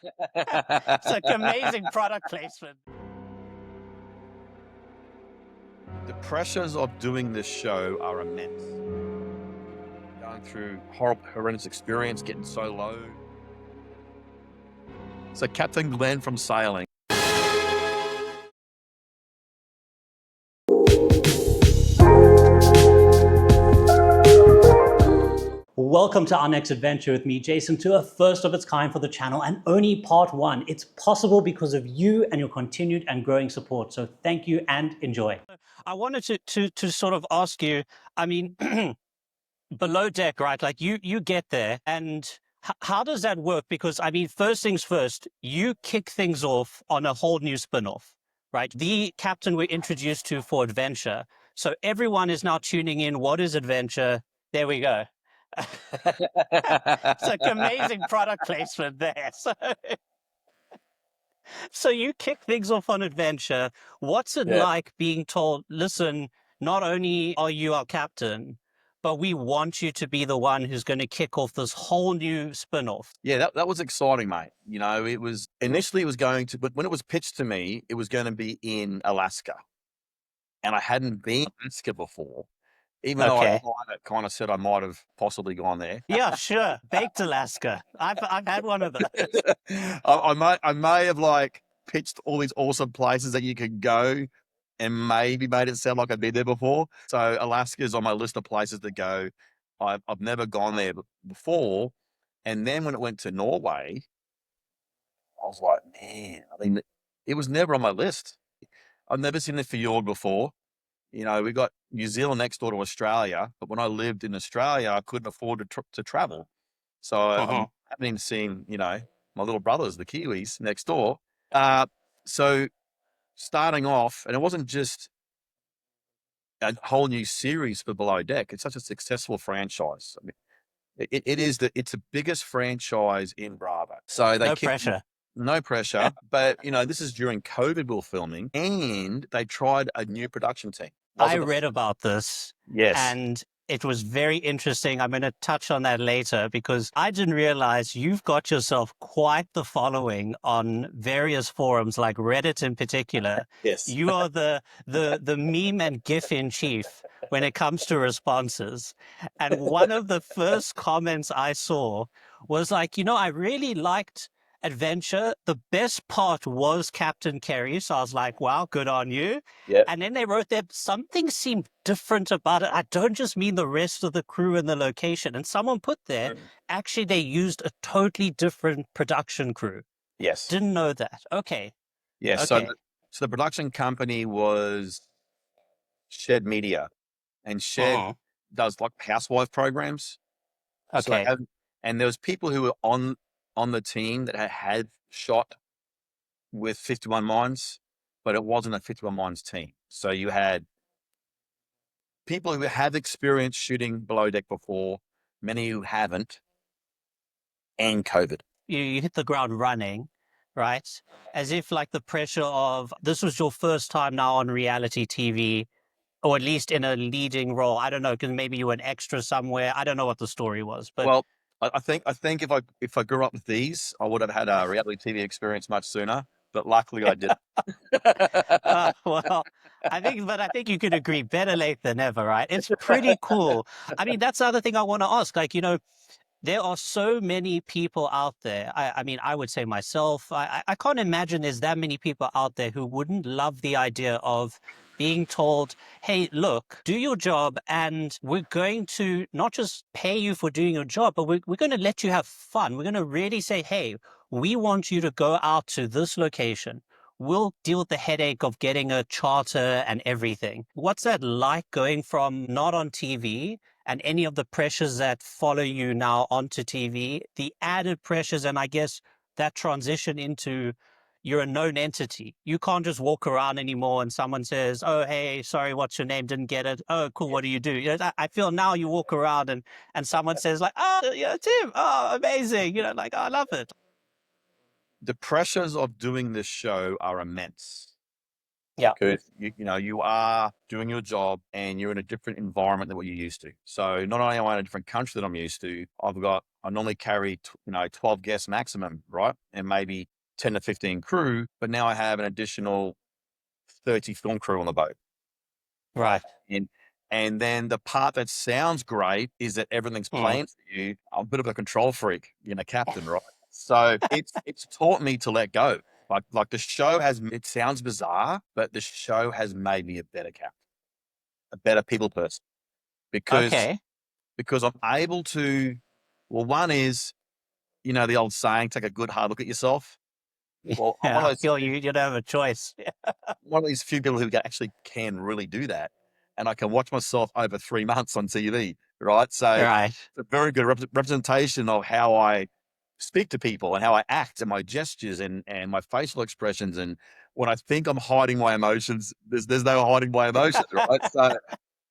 It's like amazing product placement. The pressures of doing this show are immense. Going through horrendous experience, getting so low. So Captain Glenn from sailing. Welcome to our next adventure with me, Jason, to a first of its kind for the channel and only part one. It's possible because of you and your continued and growing support. So thank you and enjoy. I wanted to sort of ask you, I mean, below deck, right? Like you get there and how does that work? Because I mean, first things first, you kick things off on a whole new spin-off, right? The captain we're introduced to for adventure. So everyone is now tuning in. What is adventure? There we go. It's like amazing product placement there. So you kick things off on adventure. What's it Yeah. like being told, listen, not only are you our captain, but we want you to be the one who's going to kick off this whole new spin-off? Yeah, that was exciting, mate. You know, it was initially it was going to, but when it was pitched to me, it was going to be in Alaska. And I hadn't been to Alaska before, even though I Okay. kind of said I might have possibly gone there. Yeah, sure. Baked Alaska. I've had one of those. I may have like pitched all these awesome places that you could go and maybe made it sound like I've been there before. So Alaska is on my list of places to go. I've never gone there before. And then when it went to Norway, I was like, man, I mean, it was never on my list. I've never seen the fjord before. You know, we got New Zealand next door to Australia, but when I lived in Australia, I couldn't afford to travel. So I haven't even seen, you know, my little brothers, the Kiwis next door. So starting off, and it wasn't just a whole new series for Below Deck. It's such a successful franchise. I mean, it's the biggest franchise in Bravo. So they No kicked pressure. no pressure, but you know, this is during COVID we were filming, and they tried a new production team. I Wasn't read about this Yes. and it was very interesting. I'm going to touch on that later because I didn't realize you've got yourself quite the following on various forums, like Reddit in particular. Yes. You are the meme and GIF in chief when it comes to responses. And one of the first comments I saw was like, I really liked Adventure. The best part was Captain Kerry. So I was like, wow, good on you. Yeah. And then they wrote that something seemed different about it. I don't just mean the rest of the crew and the location. And someone put there, actually, they used a totally different production crew. Yes. Didn't know that. Okay. Yes. So, Okay. so the production company was Shed Media, and Shed does like housewife programs. So they Okay. have, and there was people who were on the team that had shot with 51 Minds, but it wasn't a 51 Minds team. So you had people who have experience shooting Below Deck before, many who haven't, and COVID. You hit the ground running, right? As if like the pressure of this was your first time now on reality TV, or at least in a leading role. I don't know, because maybe you were an extra somewhere. I don't know what the story was, but Well, I think if I grew up with these, I would have had a reality TV experience much sooner. But luckily, I didn't. well, I think you could agree, better late than never, right? It's pretty cool. I mean, that's the other thing I want to ask. Like, there are so many people out there. I mean, I would say myself, I can't imagine there's that many people out there who wouldn't love the idea of being told, hey, look, do your job and we're going to not just pay you for doing your job, but we're going to let you have fun. We're going to really say, hey, we want you to go out to this location. We'll deal with the headache of getting a charter and everything. What's that like going from not on TV and any of the pressures that follow you now onto TV, the added pressures, and I guess that transition into you're a known entity. You can't just walk around anymore and someone says, oh, hey, sorry, what's your name? Didn't get it. Oh, cool. What do you do? I feel now you walk around and someone says like, oh, yeah, Tim. Oh, amazing. Like, oh, I love it. The pressures of doing this show are immense. Yeah. because you are doing your job and you're in a different environment than what you're used to. So not only am I in a different country that I'm used to, I normally carry 12 guests maximum, right, and maybe 10 to 15 crew, but now I have an additional 30 film crew on the boat. Right. And and then the part that sounds great is that everything's Mm. planned for you. I'm a bit of a control freak, captain, right? So it's taught me to let go. Like the show has, it sounds bizarre, but the show has made me a better captain, a better people person, because Okay. I'm able to. Well, one is, the old saying, take a good hard look at yourself. Well, I'm Yeah. You don't have a choice. one of these few people who actually can really do that. And I can watch myself over 3 months on TV, right? So Right. it's a very good representation of how I speak to people and how I act and my gestures and my facial expressions. And when I think I'm hiding my emotions, there's no hiding my emotions, right? So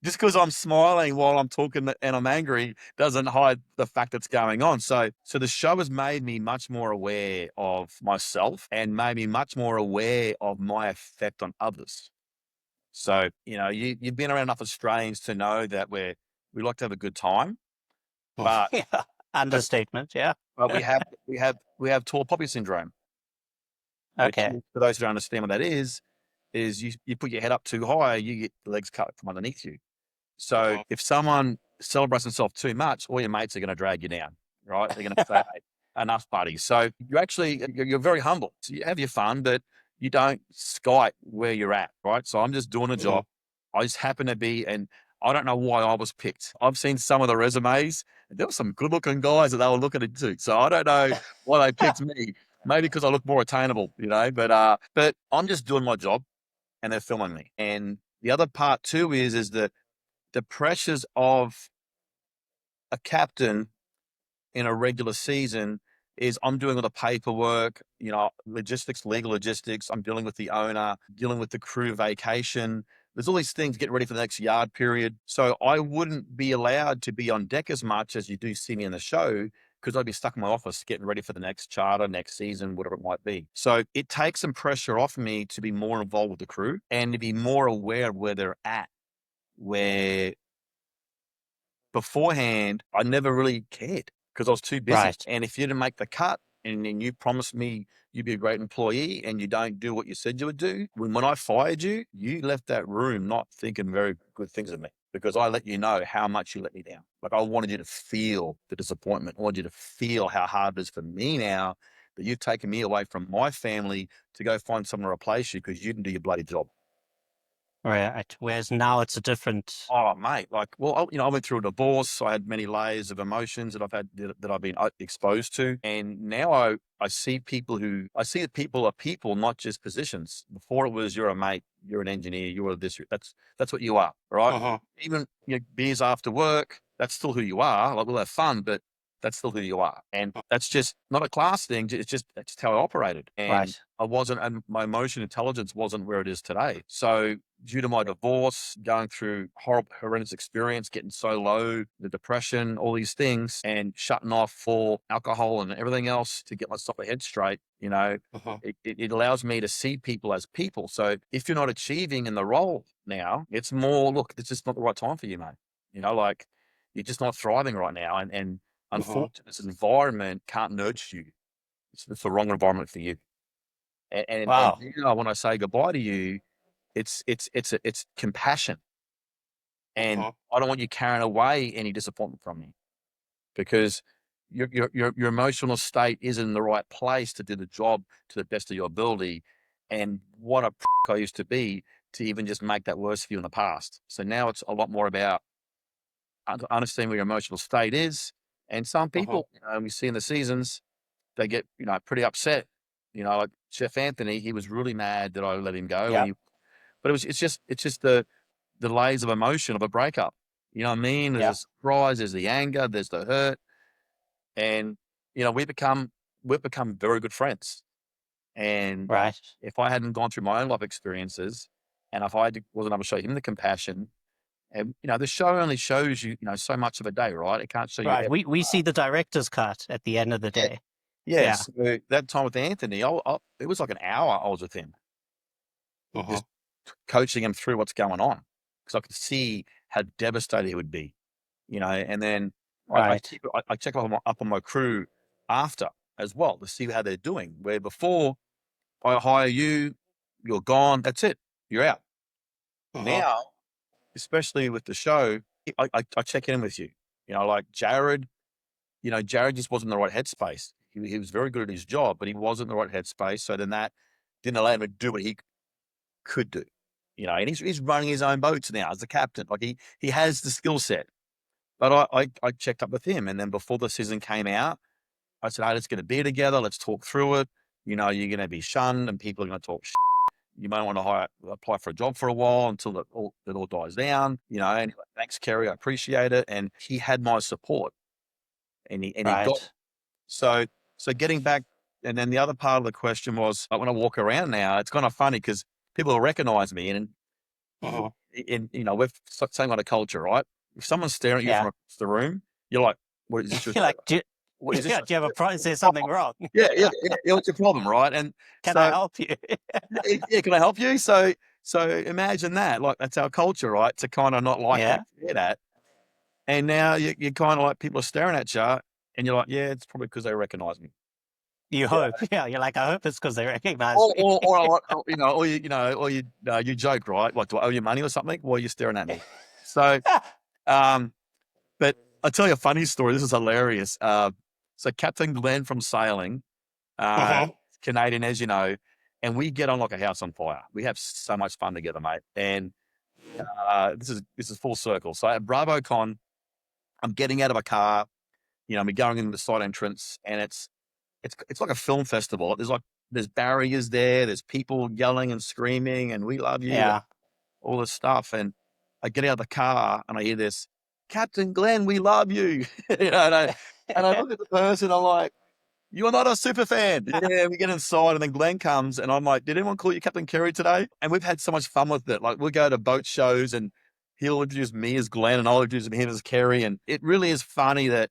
just because I'm smiling while I'm talking and I'm angry doesn't hide the fact that's going on. So the show has made me much more aware of myself and made me much more aware of my effect on others. So, you've been around enough Australians to know that we like to have a good time, but Yeah. but Understatement. Yeah. but we have tall poppy syndrome, which, Okay. for those who don't understand what that is you put your head up too high, you get the legs cut from underneath you. So Mhm. if someone celebrates themselves too much, all your mates are going to drag you down, right? They're going to say, "Hey, enough, buddy." So you're very humble. So you have your fun, but you don't skite where you're at, right? So I'm just doing a Mhm. job. I just happen to be, and I don't know why I was picked. I've seen some of the resumes. And there were some good looking guys that they were looking into. So I don't know why they picked me. Maybe because I look more attainable, but I'm just doing my job and they're filming me. And the other part too is the pressures of a captain in a regular season is I'm doing all the paperwork, logistics, legal logistics. I'm dealing with the owner, dealing with the crew vacation. There's all these things, get ready for the next yard period. So I wouldn't be allowed to be on deck as much as you do see me in the show because I'd be stuck in my office getting ready for the next charter, next season, whatever it might be. So it takes some pressure off me to be more involved with the crew and to be more aware of where they're at, where beforehand, I never really cared because I was too busy. Right. And if you didn't make the cut and then you promised me you'd be a great employee and you don't do what you said you would do, when I fired you, you left that room not thinking very good things of me because I let you know how much you let me down. Like I wanted you to feel the disappointment. I wanted you to feel how hard it is for me now that you've taken me away from my family to go find someone to replace you because you didn't do your bloody job. Right. Whereas now it's a different. Oh, mate, like, well, I went through a divorce. So I had many layers of emotions that I've been exposed to. And now I see I see that people are people, not just positions. Before it was, you're a mate, you're an engineer, you're this, that's what you are, right? Mhm. Even, beers after work, that's still who you are. Like, we'll have fun, but that's still who you are. And that's just not a class thing. That's just how I operated. And Right. and my emotion intelligence wasn't where it is today. So due to my divorce, going through horrendous experience, getting so low, the depression, all these things, and shutting off for alcohol and everything else to get myself ahead straight, Mhm. it allows me to see people as people. So if you're not achieving in the role now, it's more, look, it's just not the right time for you, mate. Like you're just not thriving right now. And Mhm. unfortunately, this environment can't nurture you. It's the wrong environment for you. And Wow. when I say goodbye to you, it's compassion, and Mhm. I don't want you carrying away any disappointment from me because your emotional state isn't in the right place to do the job to the best of your ability. And what a I used to be to even just make that worse for you in the past. So now it's a lot more about understanding where your emotional state is. And some Mhm. people, we see in the seasons, they get pretty upset. Like Chef Anthony, he was really mad that I let him go, Yep. but it's just the layers of emotion of a breakup. You know what I mean? There's the Yep. surprise, there's the anger, there's the hurt, and we've become very good friends. And Right. if I hadn't gone through my own life experiences, and if wasn't able to show him the compassion, and the show only shows you, so much of a day, right? It can't show you Right. every We see the director's cut at the end of the yeah. day. Yeah. Yes, that time with Anthony, it was like an hour I was with him, Mhm. just coaching him through what's going on because I could see how devastated he would be, and then Right. I check up on my crew after as well to see how they're doing. Where before I hire you, you're gone, that's it, you're out. Now, especially with the show, I check in with you. Like Jared, Jared just wasn't in the right headspace. He was very good at his job, but he wasn't in the right headspace. So then that didn't allow him to do what he could do. And he's running his own boats now as a captain. Like he has the skill set. But I checked up with him, and then before the season came out, I said, "Hey, let's get a beer together. Let's talk through it. You're going to be shunned, and people are going to talk. You might want to apply for a job for a while until it all dies down. And thanks, Kerry. I appreciate it." And he had my support, and he got Right. so getting back. And then the other part of the question was, when I walk around now, it's kind of funny because people will recognize me, and we're same kind of culture, right? If someone's staring at you from Yeah. across the room, you're like, "What is this? You're like, What is this?" yeah, do you have a problem? Is there something wrong? Yeah. What's your problem, right? And Can I so, help you? yeah, can I help you? So imagine that. Like that's our culture, right? To kind of not like Yeah. being stared at, and now you're kind of like people are staring at you, and you're like, "Yeah, it's probably because they recognize me." You Yeah. hope. Yeah. You're like, I hope it's because they recognize me. You joke, right? What, do I owe you money or something? Why are you staring at me? So, um, but I'll tell you a funny story. This is hilarious. So Captain Glenn from sailing, Canadian, as you know, and we get on like a house on fire. We have so much fun together, mate. And this is full circle. So at BravoCon, I'm getting out of a car. I'm going into the side entrance, and it's like a film festival. There's barriers there. There's people yelling and screaming, and we love you, and Yeah. all this stuff. And I get out of the car, and I hear this, "Captain Glenn, we love you." And I look at the person. I'm like, "You're not a super fan." Yeah, we get inside, and then Glenn comes, and I'm like, "Did anyone call you Captain Kerry today?" And we've had so much fun with it. Like we'll go to boat shows, and he'll introduce me as Glenn, and I'll introduce him as Kerry. And it really is funny that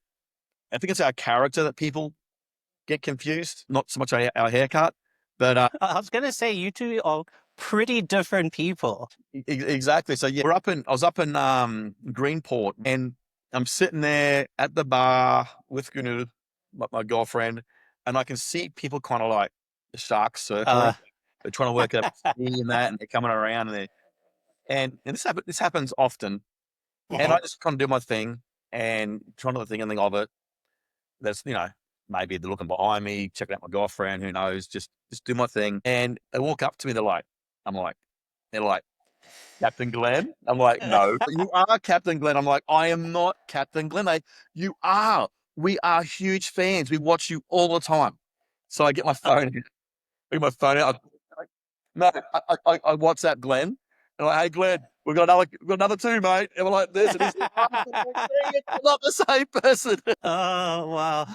I think it's our character that people get confused, not so much our haircut, but I was going to say, you two are pretty different people. exactly. So yeah, I was up in Greenport, and I'm sitting there at the bar with Gunnar, my girlfriend, and I can see people kind of like the sharks circling. They're trying to work out me and that, and they're coming around, and this happens often. And I just kind of do my thing and try not to think anything of it. That's, maybe they're looking behind me, checking out my girlfriend, who knows, just do my thing. And they walk up to me, they're like, "Captain Glenn?" I'm like, "No, but you are Captain Glenn." I'm like, "I am not Captain Glenn." "You are. We are huge fans. We watch you all the time." So I get my phone, out. No, I WhatsApp Glenn. And I'm like, "Hey, Glenn, we've got another two, mate." And we're like this. And he's like, "We're not the same person." Oh, wow.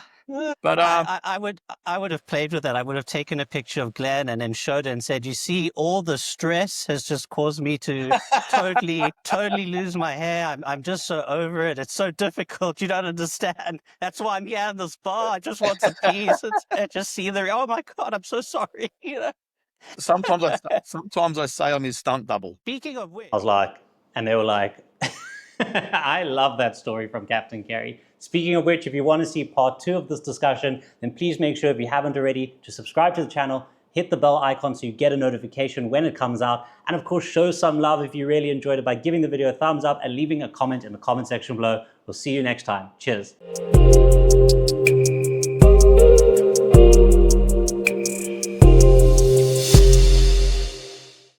But I would have played with that. I would have taken a picture of Glenn and then showed it and said, "You see, all the stress has just caused me to totally lose my hair. I'm just so over it. It's so difficult. You don't understand. That's why I'm here in this bar. I just want some peace and just see oh my God, I'm so sorry." sometimes I say I'm his stunt double. Speaking of which, I was like, and they were like, I love that story from Captain Kerry. Speaking of which, if you want to see part 2 of this discussion, then please make sure, if you haven't already, to subscribe to the channel, hit the bell icon so you get a notification when it comes out, and of course, show some love if you really enjoyed it by giving the video a thumbs up and leaving a comment in the comment section below. We'll see you next time. Cheers.